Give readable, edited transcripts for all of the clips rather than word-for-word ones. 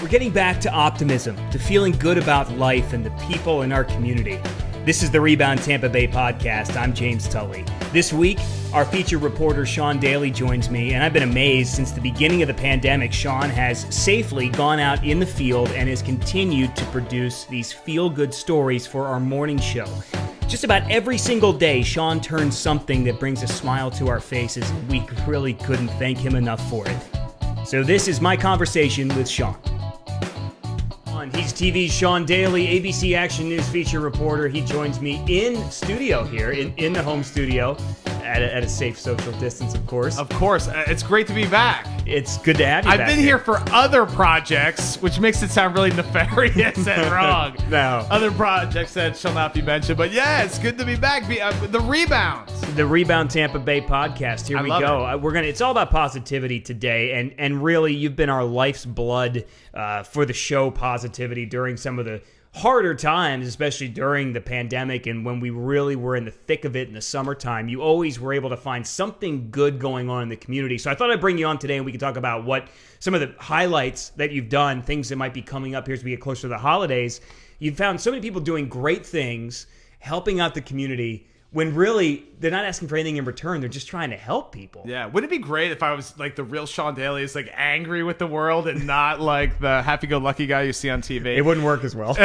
We're getting back to optimism, to feeling good about life and the people in our community. This is the Rebound Tampa Bay podcast. I'm James Tully. This week, our feature reporter Shawn Daly joins me, and I've been amazed since the beginning of the pandemic. Shawn has safely gone out in the field and has continued to produce these feel-good stories for our morning show. Just about every single day, Shawn turns something that brings a smile to our faces, and we really couldn't thank him enough for it. So this is my conversation with Shawn. He's TV's Shawn Daly, ABC Action News feature reporter. He joins me in studio here, in the home studio, at a safe social distance, of course. Of course. It's great to be back. It's good to have you I've back been here for other projects, which makes it sound really nefarious and wrong. No. Other projects that shall not be mentioned. But yeah, it's good to be back. The Rebound. The Rebound Tampa Bay podcast. Here we go. It's all about positivity today, and really, you've been our life's blood for the show Positivity during some of the harder times, especially during the pandemic and when we really were in the thick of it in the summertime. You always were able to find something good going on in the community. So I thought I'd bring you on today and we could talk about what some of the highlights that you've done, things that might be coming up here as we get closer to the holidays. You've found so many people doing great things, helping out the community, when really they're not asking for anything in return. They're just trying to help people. Yeah. Wouldn't it be great if I was like the real Shawn Daly, is like angry with the world and not like the happy-go-lucky guy you see on TV? It wouldn't work as well.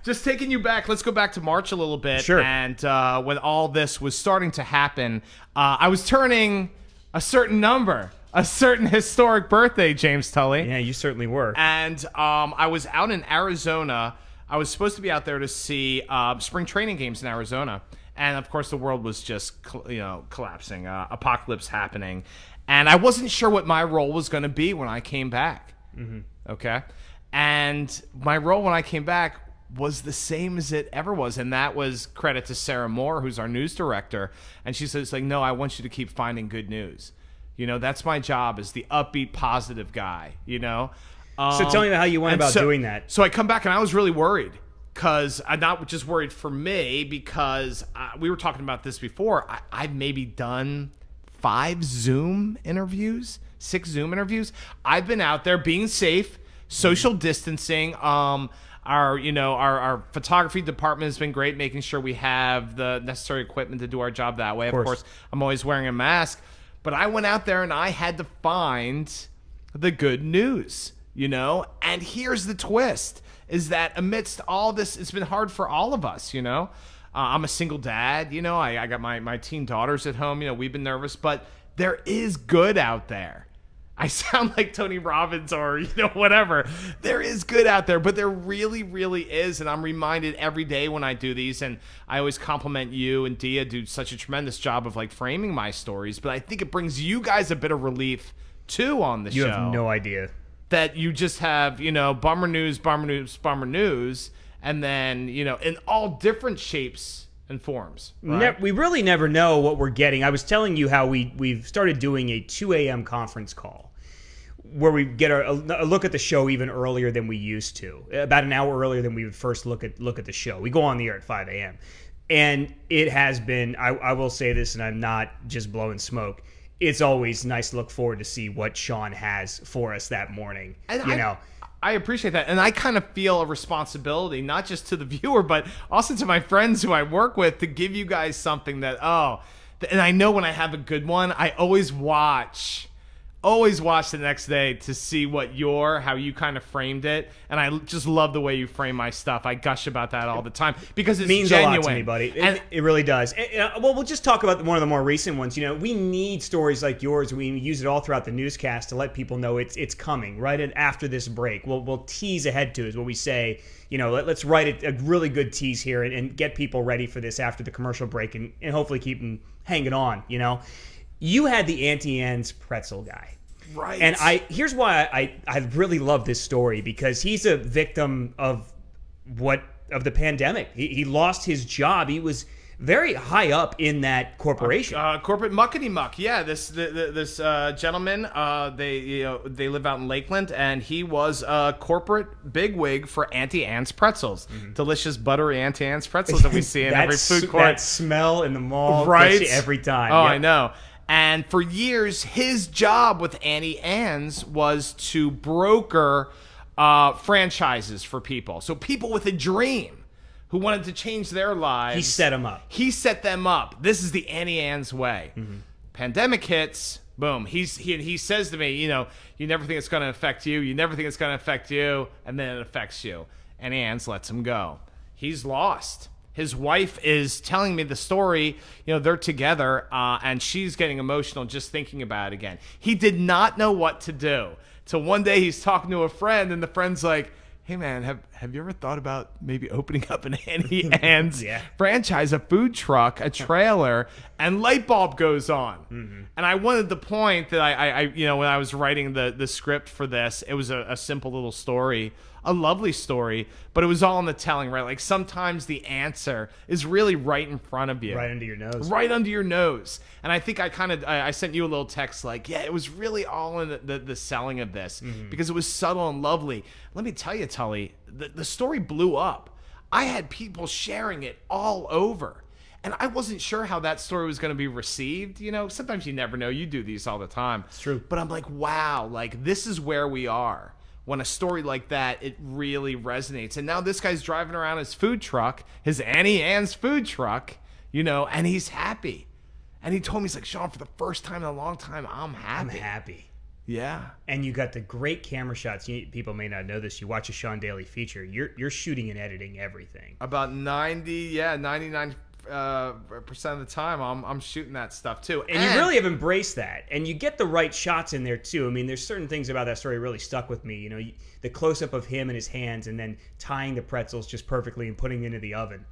Just taking you back. Let's go back to March a little bit. Sure. And when all this was starting to happen, I was turning a certain number, a certain historic birthday, James Tully. Yeah, you certainly were. And I was out in Arizona. I was supposed to be out there to see spring training games in Arizona. And, of course, the world was just, collapsing, apocalypse happening. And I wasn't sure what my role was going to be when I came back. Mm-hmm. Okay? And my role when I came back was the same as it ever was. And that was credit to Sarah Moore, who's our news director. And she says, no, I want you to keep finding good news. That's my job, as the upbeat, positive guy, So tell me about how you went about doing that. So I come back, and I was really worried. Because I'm not just worried for me, because we were talking about this before. I've maybe done 6 Zoom interviews. I've been out there being safe, social distancing. Our photography department has been great, making sure we have the necessary equipment to do our job that way. Of course, I'm always wearing a mask. But I went out there and I had to find the good news, And here's the twist. Is that amidst all this, it's been hard for all of us, I'm a single dad, I got my teen daughters at home, we've been nervous, but there is good out there. I sound like Tony Robbins or, whatever. There is good out there, but there really, really is, and I'm reminded every day when I do these, and I always compliment you and Dia do such a tremendous job of, framing my stories, but I think it brings you guys a bit of relief, too, on the show. You have no idea. That you just have, bummer news, and then, in all different shapes and forms. Right? We really never know what we're getting. I was telling you how we've started doing a 2 a.m. conference call where we get a look at the show even earlier than we used to, about an hour earlier than we would first look at the show. We go on the air at 5 a.m. And it has been, I will say this, and I'm not just blowing smoke, it's always nice to look forward to see what Shawn has for us that morning. And I appreciate that. And I kind of feel a responsibility, not just to the viewer, but also to my friends who I work with, to give you guys something that, and I know when I have a good one, I always watch the next day to see how you kind of framed it. And I just love the way you frame my stuff. I gush about that all the time because it means genuine. A lot to me, buddy. It really does. Well, we'll just talk about one of the more recent ones. We need stories like yours. We use it all throughout the newscast to let people know it's coming right after this break. We'll tease ahead to is what we say. Let's write a really good tease here and get people ready for this after the commercial break and hopefully keep them hanging on. You had the Auntie Anne's Pretzel guy. Right. And here's why I really love this story, because he's a victim of the pandemic. He lost his job. He was very high up in that corporation. Corporate muckety muck. Yeah, this gentleman. They live out in Lakeland, and he was a corporate bigwig for Auntie Anne's Pretzels, delicious buttery Auntie Anne's Pretzels that we see in every food court. That smell in the mall, right? Gets you every time. Oh, yep. I know. And for years, his job with Auntie Anne's was to broker franchises for people. So people with a dream who wanted to change their lives. He set them up. He set them up. This is the Auntie Anne's way. Mm-hmm. Pandemic hits. Boom. He says to me, you never think it's going to affect you. You never think it's going to affect you. And then it affects you. Auntie Anne's lets him go. He's lost. His wife is telling me the story. They're together, and she's getting emotional just thinking about it again. He did not know what to do. Till one day he's talking to a friend, and the friend's like, hey, man, have you ever thought about maybe opening up an Auntie Anne's franchise, a food truck, a trailer, and light bulb goes on. Mm-hmm. And I wanted the point that I when I was writing the script for this, it was a simple little story, a lovely story, but it was all in the telling, right? Like sometimes the answer is really right in front of you. Right under your nose. Right under your nose. And I think I sent you a little text like, it was really all in the selling of this because it was subtle and lovely. Let me tell you, Tully, the story blew up. I had people sharing it all over. And I wasn't sure how that story was going to be received. Sometimes you never know. You do these all the time. It's true. But I'm like, wow, like this is where we are. When a story like that, it really resonates. And now this guy's driving around his food truck, his Auntie Anne's food truck, and he's happy. And he told me, he's like, Shawn, for the first time in a long time, I'm happy. I'm happy. Yeah. And you got the great camera shots. People may not know this. You watch a Shawn Daly feature. You're shooting and editing everything. About 99% of the time, I'm shooting that stuff too. And you really have embraced that. And you get the right shots in there too. I mean, there's certain things about that story that really stuck with me. The close-up of him and his hands and then tying the pretzels just perfectly and putting it into the oven.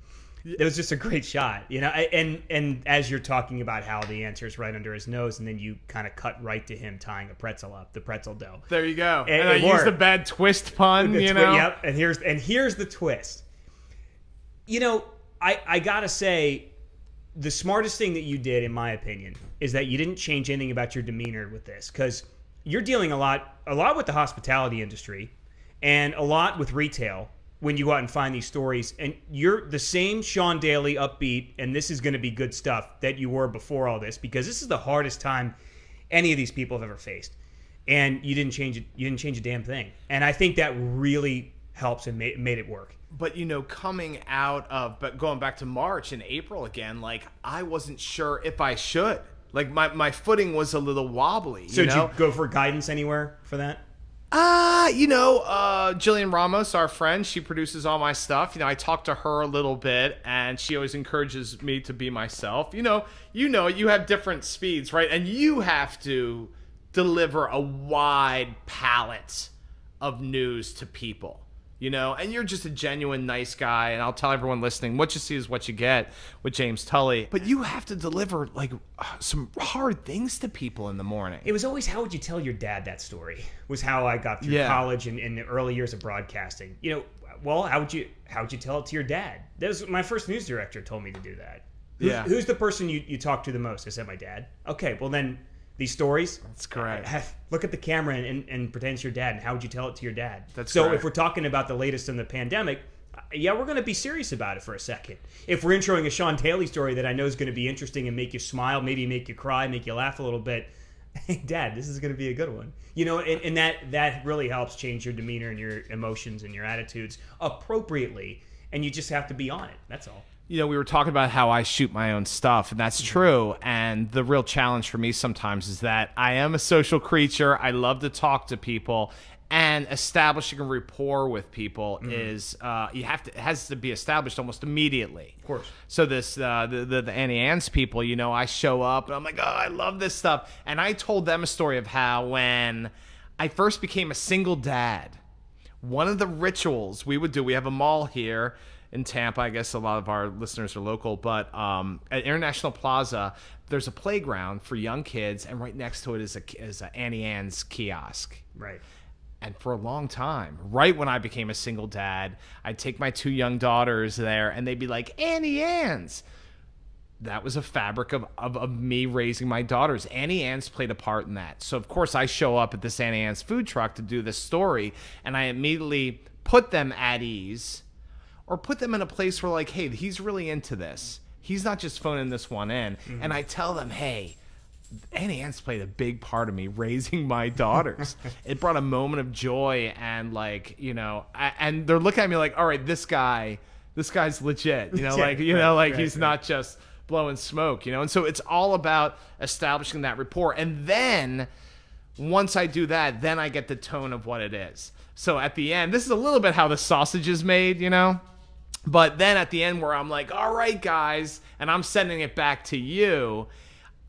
It was just a great shot, and as you're talking about how the answer is right under his nose, and then you kind of cut right to him tying a pretzel up, the pretzel dough. There you go. And I used the bad twist pun, Yep. And here's the twist. I gotta say, the smartest thing that you did, in my opinion, is that you didn't change anything about your demeanor with this, because you're dealing a lot with the hospitality industry, and a lot with retail. When you go out and find these stories, and you're the same Shawn Daly, upbeat, and this is going to be good stuff that you were before all this, because this is the hardest time any of these people have ever faced, and you didn't change it. You didn't change a damn thing, and I think that really helps and made it work. But coming out of, going back to March and April again, like I wasn't sure if I should. Like my footing was a little wobbly. So did you go for guidance anywhere for that? Jillian Ramos, our friend, she produces all my stuff. I talked to her a little bit, and she always encourages me to be myself. You have different speeds, right? And you have to deliver a wide palette of news to people. And you're just a genuine nice guy, and I'll tell everyone listening, what you see is what you get with James Tully. But you have to deliver some hard things to people in the morning. It was always, how would you tell your dad that story? Was how I got through college and in the early years of broadcasting. Well, how would you tell it to your dad? That was my first news director told me to do that. Who's the person you talk to the most? I said, my dad. Okay, well then, these stories. That's correct. Look at the camera and pretend it's your dad. And how would you tell it to your dad? That's so correct. If we're talking about the latest in the pandemic, we're going to be serious about it for a second. If we're introing a Shawn Daly story that I know is going to be interesting and make you smile, maybe make you cry, make you laugh a little bit, hey, Dad, this is going to be a good one. And that really helps change your demeanor and your emotions and your attitudes appropriately. And you just have to be on it. That's all. We were talking about how I shoot my own stuff, and that's true. And the real challenge for me sometimes is that I am a social creature. I love to talk to people, and establishing a rapport with people is it has to be established almost immediately. Of course. So this the Auntie Anne's people, I show up and I'm like, oh, I love this stuff, and I told them a story of how when I first became a single dad, one of the rituals we would do. We have a mall here in Tampa. I guess a lot of our listeners are local, but at International Plaza, there's a playground for young kids, and right next to it is a Auntie Anne's kiosk. Right. And for a long time, right when I became a single dad, I'd take my two young daughters there, and they'd be like, Auntie Anne's. That was a fabric of me raising my daughters. Auntie Anne's played a part in that. So, of course, I show up at this Auntie Anne's food truck to do this story, and I immediately put them at ease, or put them in a place where, like, hey, he's really into this. He's not just phoning this one in. And I tell them, hey, Auntie Anne's played a big part of me raising my daughters. It brought a moment of joy, and like, you know, and they're looking at me like, all right, this guy's legit, you know, like, you know, like he's not just blowing smoke, you know? And so it's all about establishing that rapport. And then once I do that, then I get the tone of what it is. So at the end, this is a little bit how the sausage is made, you know? But then at the end where I'm like, all right, guys, and I'm sending it back to you,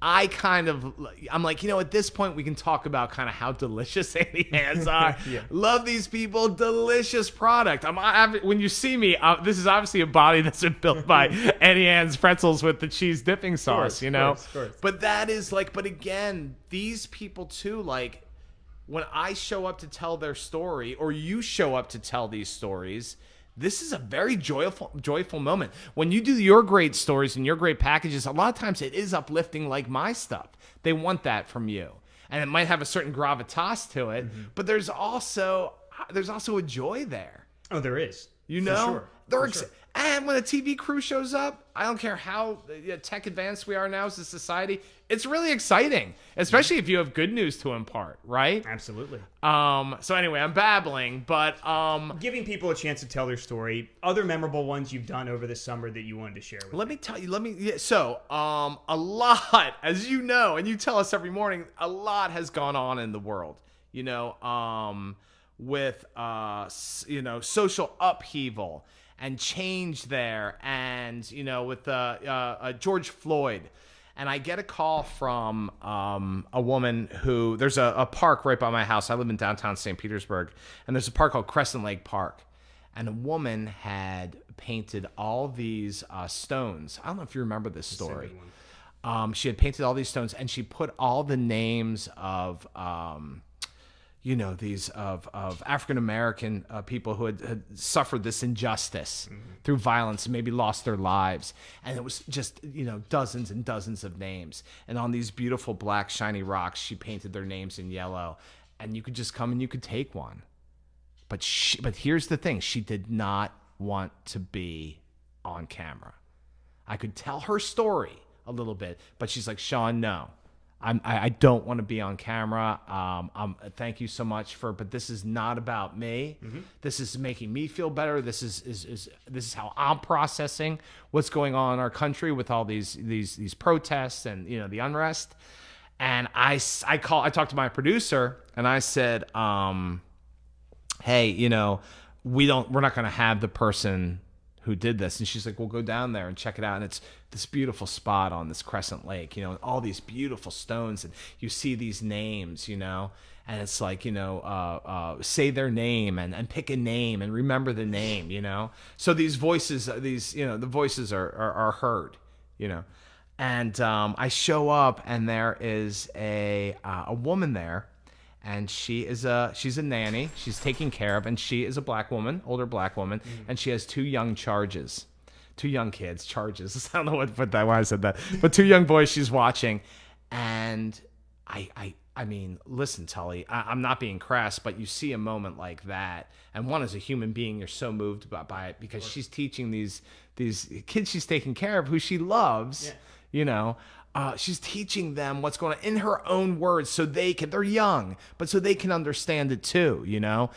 I'm like, you know, at this point we can talk about kind of how delicious Auntie Anne's are. Love these people, delicious product. When you see me, this is obviously a body that's been built by Auntie Anne's pretzels with the cheese dipping sauce, you know? Of course. But that is like, but again, these people too, like when I show up to tell their story, or you show up to tell these stories, this is a very joyful moment. When you do your great stories and your great packages, a lot of times it is uplifting like my stuff. They want that from you. And it might have a certain gravitas to it, but there's also a joy there. Oh, there is. You know? For sure. And when a TV crew shows up, I don't care how tech advanced we are now as a society, it's really exciting, especially if you have good news to impart, right? Absolutely. So anyway, I'm babbling, but giving people a chance to tell their story, other memorable ones you've done over the summer that you wanted to share with Let me tell you, so a lot, as you know, and you tell us every morning, a lot has gone on in the world, you know, with, you know, social upheaval and change there, and, you know, with George Floyd. And I get a call from a woman who, there's a park right by my house. I live in downtown St. Petersburg, and there's a park called Crescent Lake Park. And a woman had painted all these stones. I don't know if you remember this story. She had painted all these stones, and she put all the names of you know, these of African American people who had suffered this injustice through violence and maybe lost their lives. And it was just, you know, dozens and dozens of names. And on these beautiful black shiny rocks, she painted their names in yellow. And you could just come and you could take one. But here's the thing. She did not want to be on camera. I could tell her story a little bit, but she's like, Shawn, no. I don't want to be on camera. Thank you so much but this is not about me. This is making me feel better. This is how I'm processing what's going on in our country with all these protests and, you know, the unrest. And I talked to my producer and I said, hey, you know, we're not going to have the person who did this. And she's like, well, go down there and check it out. And it's this beautiful spot on this Crescent Lake, you know, all these beautiful stones, and you see these names, you know, and it's like, you know, say their name and pick a name and remember the name, you know? So these voices, you know, the voices are heard, you know? And I show up and there is a woman there, and she's a nanny. She's taking care of, and she is a black woman, older black woman, and she has two young kids, charges. I don't know why I said that, but two young boys she's watching. And I mean, listen, Tully, I'm not being crass, but you see a moment like that, and one, as a human being, you're so moved by it, because she's teaching these kids she's taking care of, who she loves, you know. She's teaching them what's going on in her own words, they're young, but so they can understand it too, you know?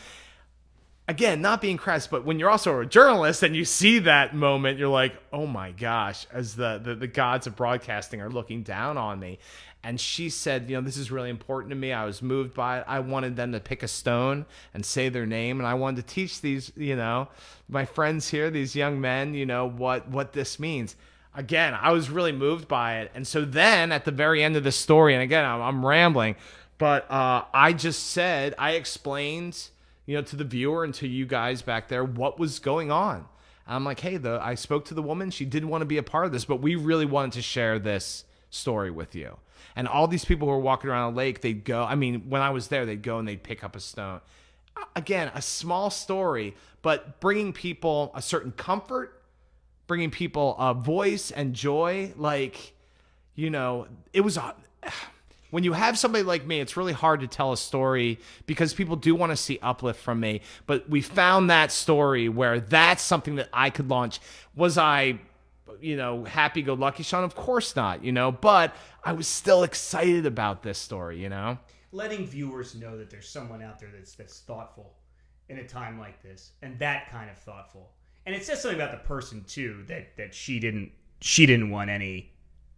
Again, not being crass, but when you're also a journalist and you see that moment, you're like, oh my gosh, as the gods of broadcasting are looking down on me. And she said, you know, this is really important to me. I was moved by it. I wanted them to pick a stone and say their name. And I wanted to teach these, you know, my friends here, these young men, you know, what this means. Again, I was really moved by it. And so then at the very end of the story, and again, I'm rambling, but I explained, you know, to the viewer and to you guys back there what was going on. And I'm like, hey, I spoke to the woman. She didn't want to be a part of this, but we really wanted to share this story with you. And all these people who were walking around the lake, they'd go, I mean, when I was there, they'd go and they'd pick up a stone. Again, a small story, but bringing people a certain comfort, bringing people a voice and joy. Like, you know, it was when you have somebody like me, it's really hard to tell a story because people do want to see uplift from me. But we found that story where that's something that I could launch. Was I happy-go-lucky Shawn. Of course not, but I was still excited about this story, Letting viewers know that there's someone out there that's thoughtful in a time like this, and that kind of thoughtful. And it says something about the person too, that she didn't want any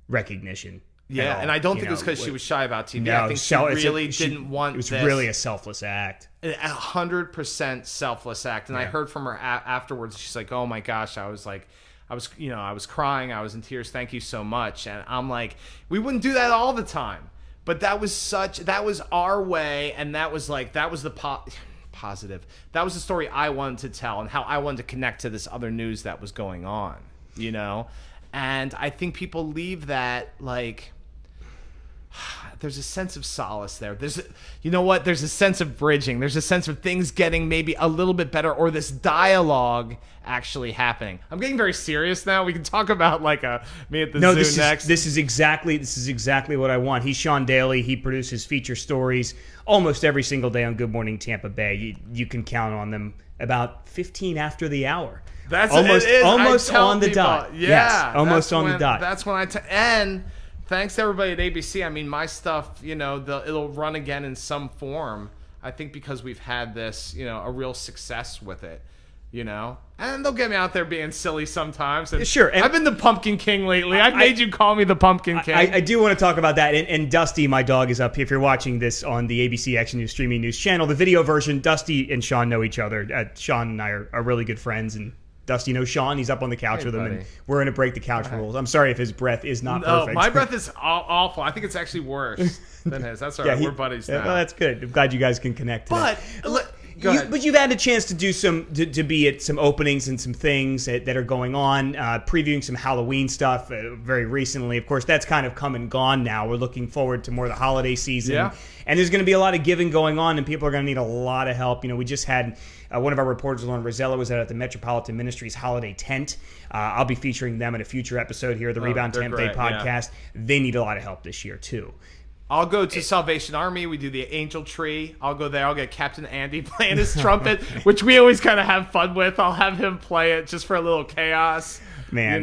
recognition. Yeah, and I don't think it was because she was shy about TV. No, I think she really didn't want this. It was really a selfless act. 100% selfless act. And I heard from her afterwards. She's like, "Oh my gosh, I was crying. I was in tears. Thank you so much." And I'm like, we wouldn't do that all the time, but that was our way, and that was the positive. That was the story I wanted to tell, and how I wanted to connect to this other news that was going on. And I think people leave that like. There's a sense of solace there. There's a sense of bridging. There's a sense of things getting maybe a little bit better, or this dialogue actually happening. I'm getting very serious now. We can talk about me at the zoo next. This is exactly what I want. He's Shawn Daly. He produces feature stories almost every single day on Good Morning Tampa Bay. You can count on them about 15 after the hour. That's almost on the dot. Yeah, yes, almost on the dot. That's when and thanks to everybody at ABC. I mean, my stuff, it'll run again in some form. I think because we've had this, a real success with it, And they'll get me out there being silly sometimes. And sure. And I've been the Pumpkin King lately. I've made you call me the Pumpkin King. I do want to talk about that. And Dusty, my dog, is up here. If you're watching this on the ABC Action News streaming news channel, the video version, Dusty and Shawn know each other. Shawn and I are really good friends, and Dusty knows Shawn. He's up on the couch with him, and we're going to break the couch rules. I'm sorry if his breath is not perfect. My breath is awful. I think it's actually worse than his. That's all right. We're buddies now. Well, that's good. I'm glad you guys can connect. But but you've had a chance to do to be at some openings and some things that are going on, previewing some Halloween stuff very recently. Of course, that's kind of come and gone now. We're looking forward to more of the holiday season. Yeah. And there's going to be a lot of giving going on, and people are going to need a lot of help. We just had one of our reporters, Lauren Rosella, was out at the Metropolitan Ministries Holiday Tent. I'll be featuring them in a future episode here of the Rebound Tampa Bay podcast. Yeah. They need a lot of help this year, too. I'll go to Salvation Army. We do the Angel Tree. I'll go there. I'll get Captain Andy playing his trumpet, which we always kind of have fun with. I'll have him play it just for a little chaos. Man,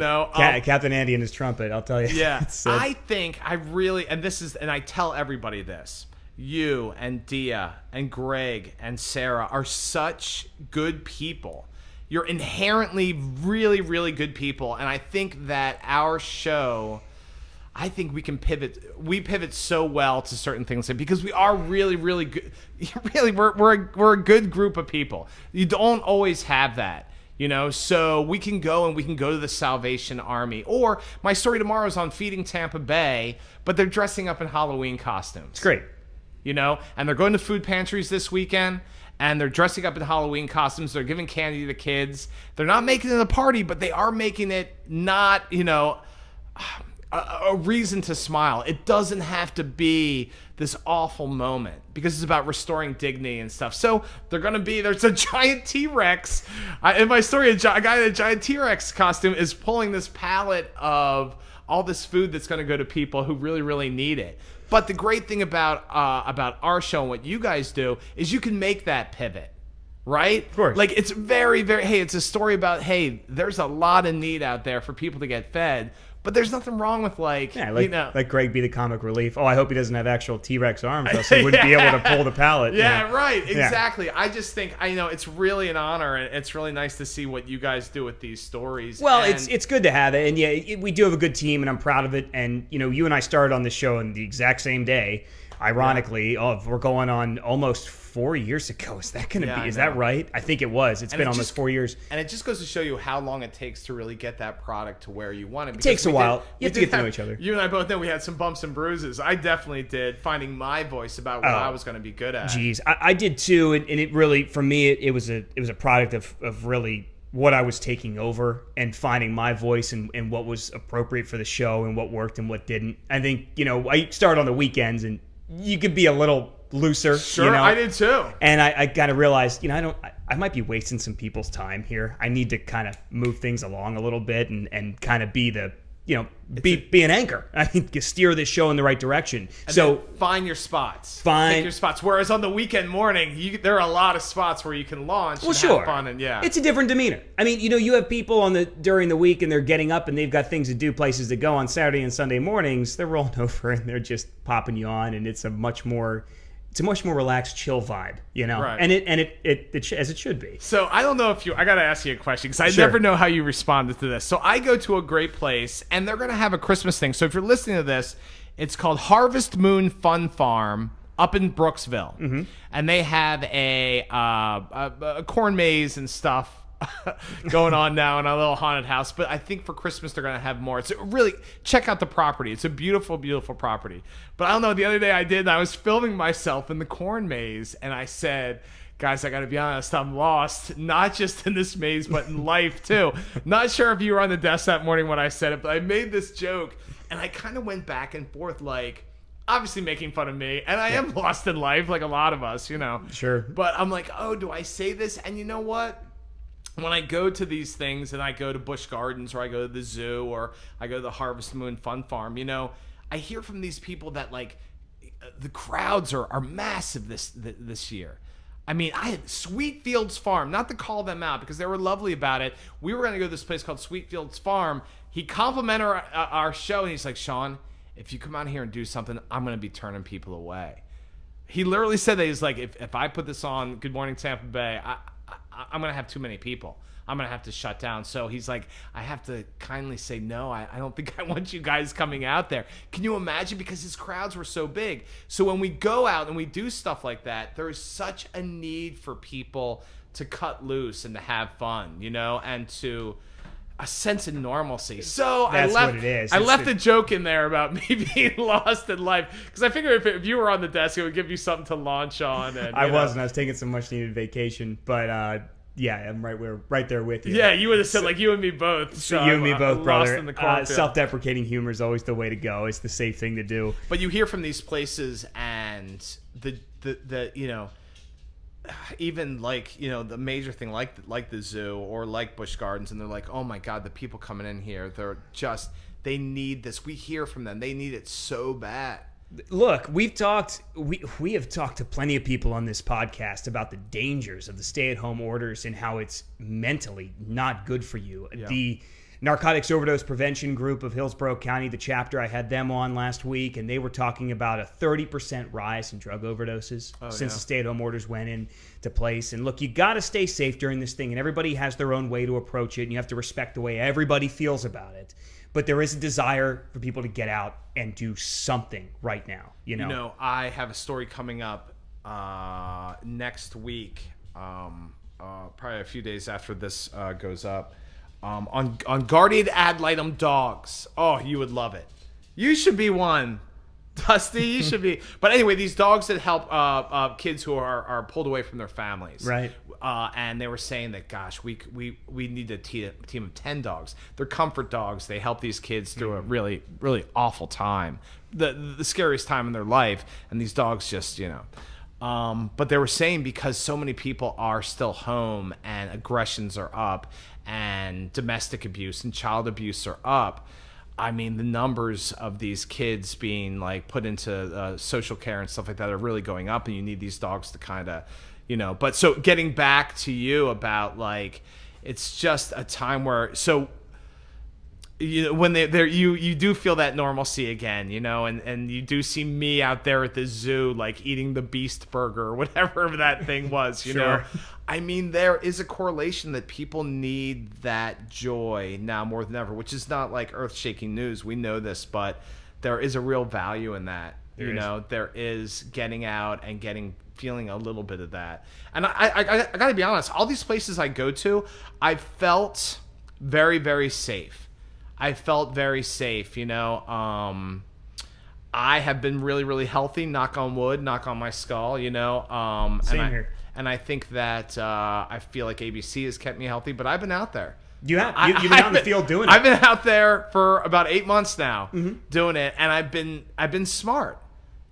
Captain Andy and his trumpet, I'll tell you. Yeah, I think I really, and I tell everybody this, you and Dia and Greg and Sarah are such good people. You're inherently really, really good people. And I think that our show, I think we can pivot. We pivot so well to certain things because we are really, really good. Really, we're a good group of people. You don't always have that, So we can go to the Salvation Army. Or my story tomorrow is on Feeding Tampa Bay, but they're dressing up in Halloween costumes. It's great, And they're going to food pantries this weekend. And they're dressing up in Halloween costumes. They're giving candy to the kids. They're not making it a party, but they are making it not, a reason to smile. It doesn't have to be this awful moment because it's about restoring dignity and stuff. So there's a giant T-Rex. In my story, a guy in a giant T-Rex costume is pulling this pallet of all this food that's going to go to people who really, really need it. But the great thing about our show and what you guys do is you can make that pivot. Right? Of course. Like, it's very, very, it's a story about, there's a lot of need out there for people to get fed. But there's nothing wrong with like Greg be the comic relief. Oh, I hope he doesn't have actual T-Rex arms, else he wouldn't be able to pull the pallet. Yeah, right. Exactly. Yeah. I just think it's really an honor, and it's really nice to see what you guys do with these stories. Well, it's good to have it, and we do have a good team, and I'm proud of it. And you and I started on this show on the exact same day. Ironically, we're going on almost 4 years ago. Is that going to be? Is that right? I think it was. It's been almost 4 years. And it just goes to show you how long it takes to really get that product to where you want it. It takes a while. You have to get to know each other. You and I both know we had some bumps and bruises. I definitely did, finding my voice about what I was going to be good at. Geez, I did too. And it really, for me, it was a product of really what I was taking over and finding my voice and what was appropriate for the show and what worked and what didn't. I think, I started on the weekends and you could be a little looser. Sure, I did too. And I kind of realized, I might be wasting some people's time here. I need to kind of move things along a little bit and kind of be the be an anchor. I think steer this show in the right direction. And so find your spots. Pick your spots. Whereas on the weekend morning, there are a lot of spots where you can launch. Well, and sure. Have fun and it's a different demeanor. I mean, you have people during the week and they're getting up and they've got things to do, places to go on Saturday and Sunday mornings. They're rolling over and they're just popping you on, and it's a much more relaxed, chill vibe, Right. And it as it should be. So I don't know if I got to ask you a question because I Sure. never know how you responded to this. So I go to a great place and they're going to have a Christmas thing. So if you're listening to this, it's called Harvest Moon Fun Farm up in Brooksville, Mm-hmm. and they have a corn maze and stuff going on now in a little haunted house. But I think for Christmas they're going to have more. So really check out the property. It's a beautiful, beautiful property. But I don't know, the other day I was filming myself in the corn maze and I said, guys, I got to be honest, I'm lost, not just in this maze, but in life too. Not sure if you were on the desk that morning when I said it, but I made this joke and I kind of went back and forth, like, obviously making fun of me. And I am lost in life, like a lot of us, Sure. But I'm like, oh, do I say this? And you know what? When I go to these things and I go to Busch Gardens or I go to the zoo or I go to the Harvest Moon Fun Farm, I hear from these people that like the crowds are massive this year. I mean, I had Sweetfields Farm, not to call them out because they were lovely about it. We were going to go to this place called Sweetfields Farm. He complimented our show and he's like, Sean, if you come out here and do something, I'm going to be turning people away. He literally said that. He's like, if I put this on Good Morning Tampa Bay, I'm going to have too many people. I'm going to have to shut down. So he's like, I have to kindly say no. I don't think I want you guys coming out there. Can you imagine? Because his crowds were so big. So when we go out and we do stuff like that, there is such a need for people to cut loose and to have fun, and to a sense of normalcy. So That's I left, what it is. I left a joke in there about me being lost in life because I figured if you were on the desk, it would give you something to launch on. And, I wasn't. I was taking some much needed vacation, but yeah, I'm right there with you. Yeah, you would have said like you and me both. So you and me both, brother. Lost in the cornfield. Self-deprecating humor is always the way to go. It's the safe thing to do. But you hear from these places and the even like the major thing like the zoo or like Busch Gardens, and they're like, oh my God, the people coming in here, they need this. We hear from them, they need it so bad. Look, we have talked to plenty of people on this podcast about the dangers of the stay-at-home orders and how it's mentally not good for you. Yeah. The Narcotics Overdose Prevention Group of Hillsborough County, the chapter, I had them on last week, and they were talking about a 30% rise in drug overdoses since the stay-at-home orders went into place. And look, you got to stay safe during this thing, and everybody has their own way to approach it, and you have to respect the way everybody feels about it. But there is a desire for people to get out and do something right now. I have a story coming up next week, probably a few days after this goes up, on guardian ad litem dogs. Oh, you would love it. You should be one. Dusty, you should be. But anyway, these dogs that help kids who are pulled away from their families. Right. And they were saying that, gosh, we need a team of 10 dogs. They're comfort dogs. They help these kids through a really, really awful time, the scariest time in their life. And these dogs just, but they were saying because so many people are still home and aggressions are up and domestic abuse and child abuse are up. I mean, the numbers of these kids being like put into social care and stuff like that are really going up, and you need these dogs to kind of, But so getting back to you about like, it's just a time where when you do feel that normalcy again, and you do see me out there at the zoo like eating the beast burger or whatever that thing was, Sure. I mean, there is a correlation that people need that joy now more than ever, which is not like earth-shaking news. We know this, but there is a real value in that. There is getting out and feeling a little bit of that. And I got to be honest, all these places I go to, I felt very, very safe. I felt very safe, I have been really, really healthy, knock on wood, knock on my skull, Same here. And I think that I feel like ABC has kept me healthy, but I've been out there. You have. You've been out in the field doing it. I've been out there for about 8 months now doing it, and I've been smart.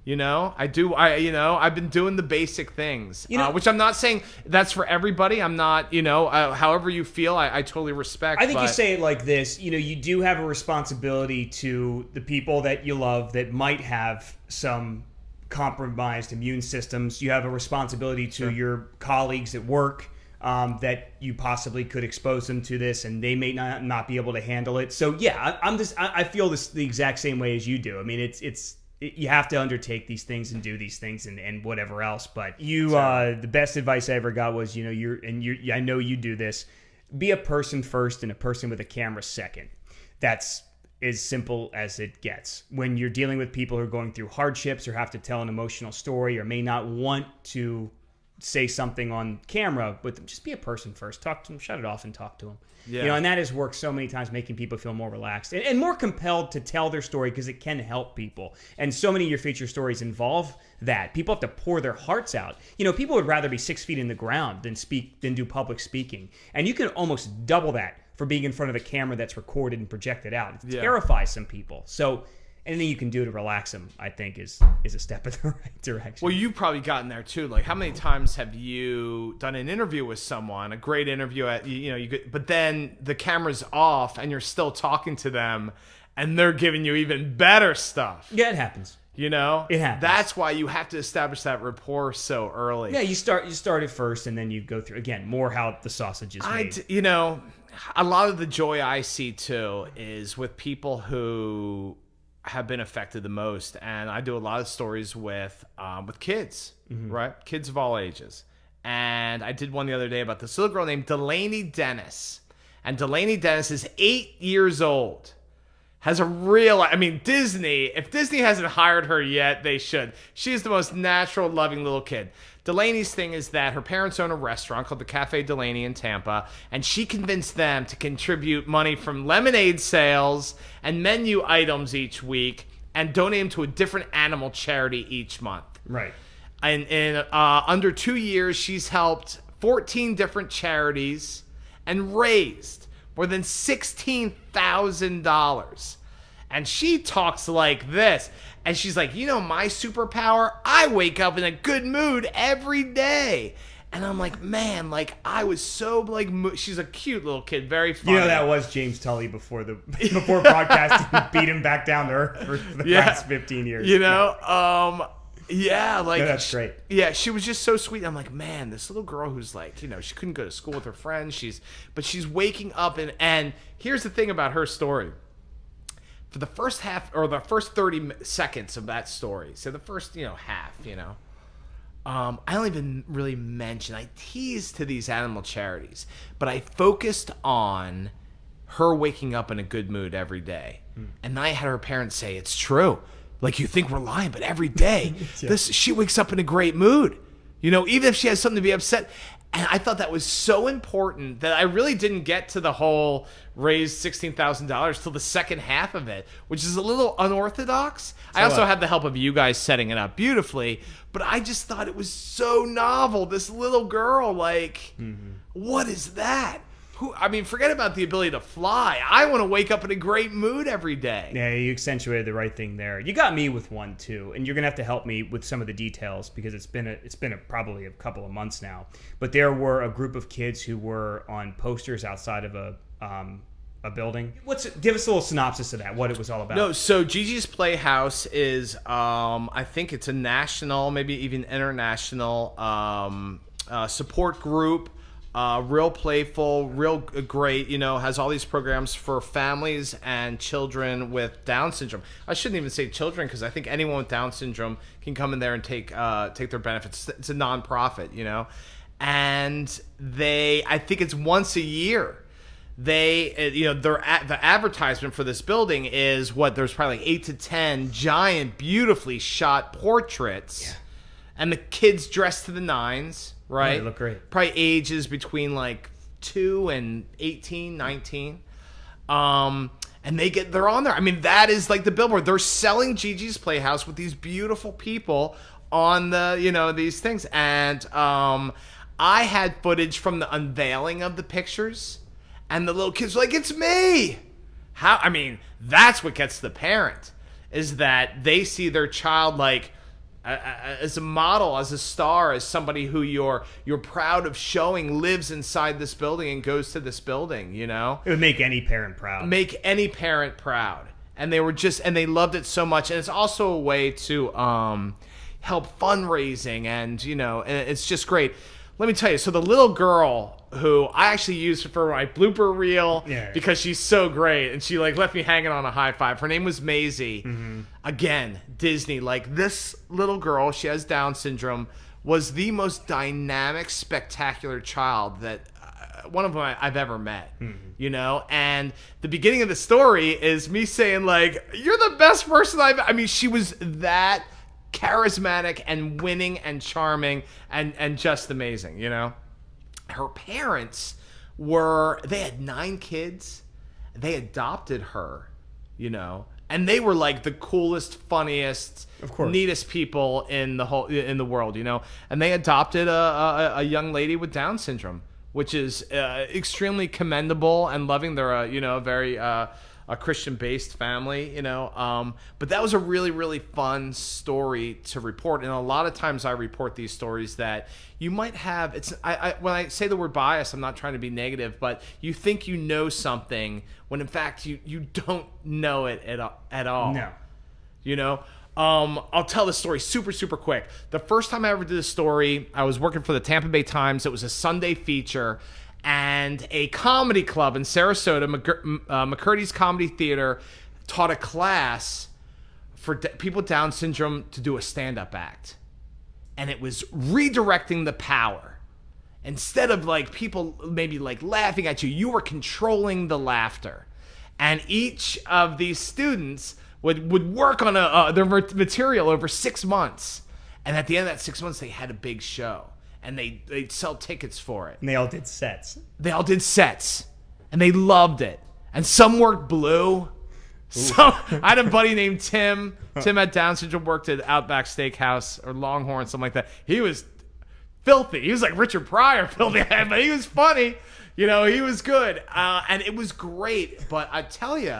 I've been doing the basic things, which I'm not saying that's for everybody. I'm not, however you feel, I totally respect. I think you say it like this, you do have a responsibility to the people that you love that might have some compromised immune systems. You have a responsibility to your colleagues at work that you possibly could expose them to this, and they may not be able to handle it. So yeah, I feel this the exact same way as you do. I mean, you have to undertake these things and do these things and whatever else. But the best advice I ever got was, I know you do this. Be a person first and a person with a camera second. That's as simple as it gets. When you're dealing with people who are going through hardships or have to tell an emotional story or may not want to say something on camera, but just be a person first. Talk to them, shut it off and talk to them. Yeah. And that has worked so many times, making people feel more relaxed and more compelled to tell their story because it can help people. And so many of your feature stories involve that. People have to pour their hearts out. People would rather be 6 feet in the ground than do public speaking. And you can almost double that for being in front of a camera that's recorded and projected out. It terrifies some people. So anything you can do to relax them, I think, is a step in the right direction. Well, you've probably gotten there too. Like, how many times have you done an interview with someone, a great interview, but then the camera's off and you're still talking to them, and they're giving you even better stuff? Yeah, it happens. It happens. That's why you have to establish that rapport so early. Yeah, you start it first, and then you go through again more how the sausage is made. A lot of the joy I see too is with people who have been affected the most, and I do a lot of stories with kids, right? Kids of all ages. And I did one the other day about this little girl named Delaney Dennis. And Delaney Dennis is 8 years old. Has a real, Disney, if Disney hasn't hired her yet, they should. She's the most natural, loving little kid. Delaney's thing is that her parents own a restaurant called the Cafe Delaney in Tampa, and she convinced them to contribute money from lemonade sales and menu items each week and donate them to a different animal charity each month. Right. And in under 2 years, she's helped 14 different charities and raised more than $16,000. And she talks like this. And she's like, my superpower? I wake up in a good mood every day. And I'm like, man, I was so she's a cute little kid, very funny. That was James Tully before broadcasting beat him back down to earth for the last 15 years. That's great. Yeah, she was just so sweet. I'm like, man, this little girl who's she couldn't go to school with her friends. She's waking up and here's the thing about her story. For the first half or the first 30 seconds of that story, so the first half, I don't even really mention. I teased to these animal charities, but I focused on her waking up in a good mood every day, and I had her parents say it's true. Like, you think we're lying, but every day, she wakes up in a great mood. Even if she has something to be upset. And I thought that was so important that I really didn't get to the whole raise $16,000 till the second half of it, which is a little unorthodox. I also had the help of you guys setting it up beautifully, but I just thought it was so novel. This little girl, what is that? Forget about the ability to fly. I want to wake up in a great mood every day. Yeah, you accentuated the right thing there. You got me with one too, and you're gonna have to help me with some of the details because it's been probably a couple of months now. But there were a group of kids who were on posters outside of a building. Give us a little synopsis of that. What it was all about. No, so Gigi's Playhouse is I think it's a national, maybe even international support group. Real playful, real great, has all these programs for families and children with Down syndrome. I shouldn't even say children because I think anyone with Down syndrome can come in there and take their benefits. It's a nonprofit, and I think it's once a year. The advertisement for this building is there's probably 8 to 10 giant, beautifully shot portraits, and the kids dressed to the nines. Right? Yeah, they look great. Probably ages between 2 and 18, 19. And they're on there. That is the billboard. They're selling Gigi's Playhouse with these beautiful people on the, these things. And I had footage from the unveiling of the pictures. And the little kids were like, it's me. That's what gets the parent, is that they see their child as a model, as a star, as somebody who you're proud of showing lives inside this building and goes to this building, you know? It would make any parent proud. Make any parent proud. And they loved it so much. And it's also a way to help fundraising, and, you know, and it's just great. Let me tell you, so the little girl who I actually used for my blooper reel because she's so great, and she like left me hanging on a high five. Her name was Maisie. Mm-hmm. Again, Disney. Like, this little girl, she has Down syndrome, was the most dynamic, spectacular child that one of them I've ever met. Mm-hmm. You know, and the beginning of the story is me saying like, "You're the best person I mean, she was that charismatic and winning and charming and just amazing, you know. Her parents they had 9 kids. They adopted her, you know, and they were like the coolest, funniest, of course, neatest people in the world, you know. And they adopted a young lady with Down syndrome, which is extremely commendable and loving. They're a very a Christian-based family, you know. But that was a really, really fun story to report. And a lot of times I report these stories that you might have. When I say the word bias, I'm not trying to be negative, but you think you know something when in fact you don't know it at all. No. You know. I'll tell the story super, super quick. The first time I ever did a story, I was working for the Tampa Bay Times. It was a Sunday feature. And a comedy club in Sarasota, McCurdy's Comedy Theater, taught a class for people with Down syndrome to do a stand-up act. And it was redirecting the power. Instead of like people maybe like laughing at you, you were controlling the laughter. And each of these students would work on their material over 6 months. And at the end of that 6 months, they had a big show. And they'd sell tickets for it. And they all did sets. And they loved it. And some worked blue. I had a buddy named Tim. Tim had Down syndrome, worked at Outback Steakhouse or Longhorn, something like that. He was filthy. He was like Richard Pryor, filthy, but he was funny. You know, he was good. And it was great. But I tell you,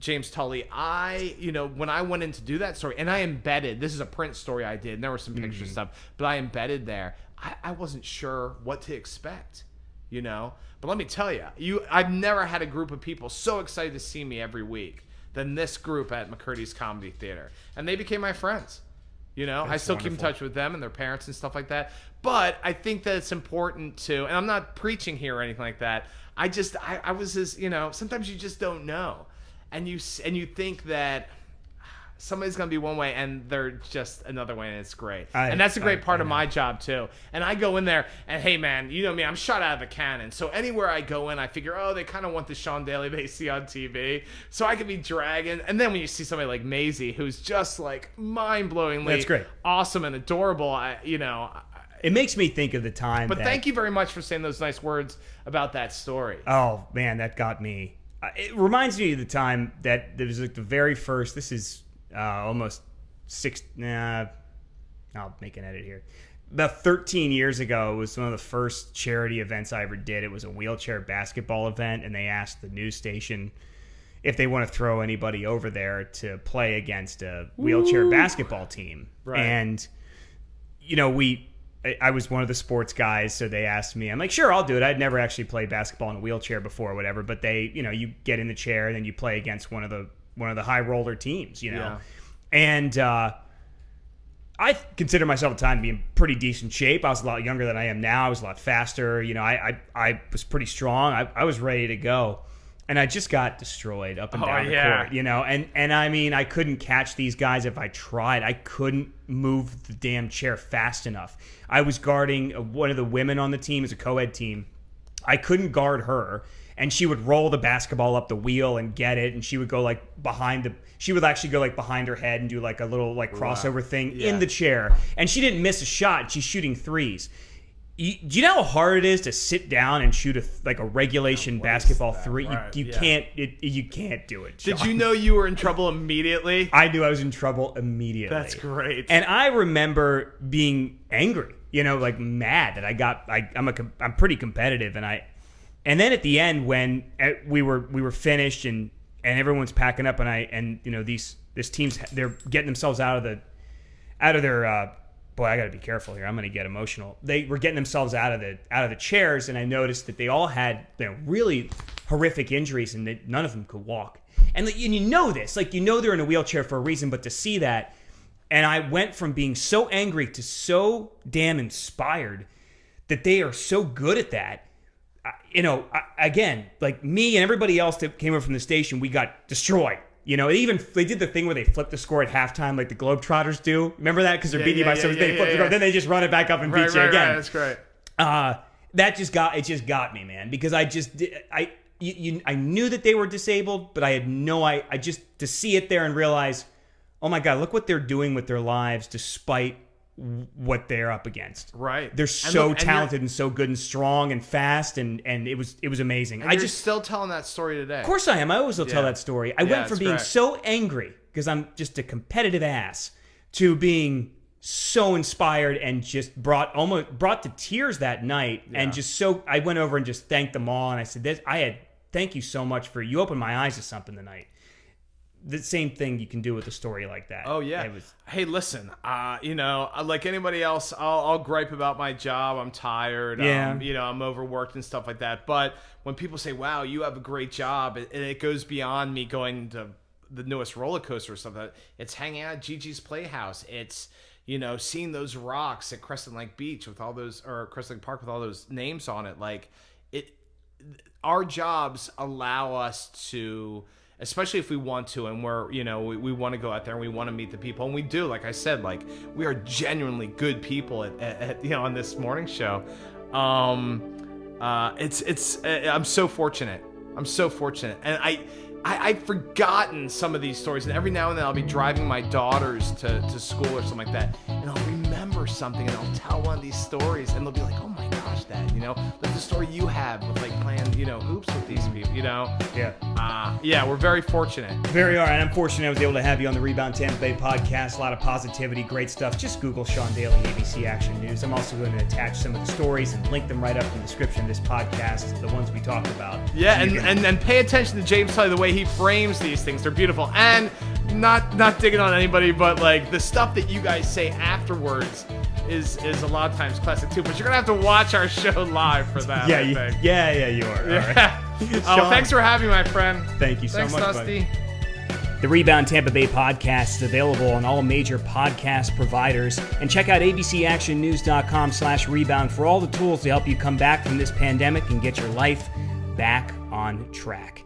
James Tully, when I went in to do that story, and I embedded, this is a print story I did, and there were some pictures and stuff, but I embedded there. I wasn't sure what to expect, you know? But let me tell you, I've never had a group of people so excited to see me every week than this group at McCurdy's Comedy Theater. And they became my friends, you know? I still keep in touch with them and their parents and stuff like that. But I think that it's important to, and I'm not preaching here or anything like that, I was as, you know, sometimes you just don't know. And you think that somebody's going to be one way and they're just another way, and it's great. And that's a great part of my job too. And I go in there and, hey man, you know me, I'm shot out of a cannon. So anywhere I go in, I figure, they kind of want the Shawn Daly they see on TV. So I could be dragging. And then when you see somebody like Maisie, who's just like mind-blowingly that's great, awesome and adorable, it makes me think of the time. But thank you very much for saying those nice words about that story. Oh man, that got me. It reminds me of the time that there was like the very first, this is almost I'll make an edit here. About 13 years ago, it was one of the first charity events I ever did. It was a wheelchair basketball event, and they asked the news station if they want to throw anybody over there to play against a wheelchair basketball team. Right. And, you know, I was one of the sports guys, so they asked me. I'm like, sure, I'll do it. I'd never actually played basketball in a wheelchair before or whatever, but you get in the chair and then you play against one of the high roller teams, you know. Yeah. And I consider myself at the time to be in pretty decent shape. I was a lot younger than I am now. I was a lot faster. You know, I was pretty strong. I was ready to go. And I just got destroyed up and down the court, you know. And I mean, I couldn't catch these guys if I tried. I couldn't move the damn chair fast enough. I was guarding one of the women on the team. It's a co-ed team. I couldn't guard her. And she would roll the basketball up the wheel and get it. And she would go like she would actually go like behind her head and do like a little like crossover thing in the chair. And she didn't miss a shot. She's shooting threes. Do you know how hard it is to sit down and shoot a regulation basketball three? Right. You can't do it, Sean. Did you know you were in trouble immediately? I knew I was in trouble immediately. That's great. And I remember being angry, you know, like mad that I'm pretty competitive, and then at the end when we were finished and everyone's packing up and you know this team's they're getting themselves out out of their boy, I got to be careful here. I'm going to get emotional. They were getting themselves out of the chairs, and I noticed that they all had really horrific injuries, and that none of them could walk. And you know this, like, you know they're in a wheelchair for a reason, but to see that, and I went from being so angry to so damn inspired that they are so good at that. Again, like me and everybody else that came over from the station, we got destroyed. They did the thing where they flip the score at halftime, like the Globetrotters do. Remember that? Because they're beating you by so they flip the score, then they just run it back up and beat you again. Right, that's great. That just got me, man. Because I knew that they were disabled, but I had I just to see it there and realize, oh my God, look what they're doing with their lives despite what they're up against. Right. They're so talented and so good and strong and fast, and it was amazing. And you're still telling that story today. Of course I am. I always will tell that story. I went from being so angry because I'm just a competitive ass to being so inspired and just brought to tears that night. Yeah. And I went over and just thanked them all, and I said, thank you so much you opened my eyes to something tonight. The same thing you can do with a story like that. Oh yeah. Hey, listen. Like anybody else, I'll gripe about my job. I'm tired. Yeah. I'm overworked and stuff like that. But when people say, "Wow, you have a great job," and it goes beyond me going to the newest roller coaster or something. It's hanging out at Gigi's Playhouse. It's seeing those rocks at Crescent Lake Beach with all those, or Crescent Lake Park with all those names on it. Like our jobs allow us to. Especially if we want to, and we want to go out there and we want to meet the people, and we do. Like I said, like we are genuinely good people at on this morning show. I'm so fortunate. And I've forgotten some of these stories, and every now and then I'll be driving my daughters to school or something like that, and I'll remember something, and I'll tell one of these stories, and they'll be like, "Oh my gosh, Dad, like the story you have with like playing, hoops with these people, Yeah, we're very fortunate. Very are, and I'm fortunate I was able to have you on the Rebound Tampa Bay podcast. A lot of positivity, great stuff. Just Google Shawn Daly, ABC Action News. I'm also going to attach some of the stories and link them right up in the description of this podcast, the ones we talked about. Yeah, and pay attention to James Tully, the way he frames these things. They're beautiful. And not digging on anybody, but like the stuff that you guys say afterwards is a lot of times classic too. But you're gonna have to watch our show live for that. Yeah, you are. Yeah. Right. Thanks for having me, my friend. Thank you so much, Dusty. Buddy. The Rebound Tampa Bay podcast is available on all major podcast providers. And check out abcactionnews.com/rebound for all the tools to help you come back from this pandemic and get your life back on track.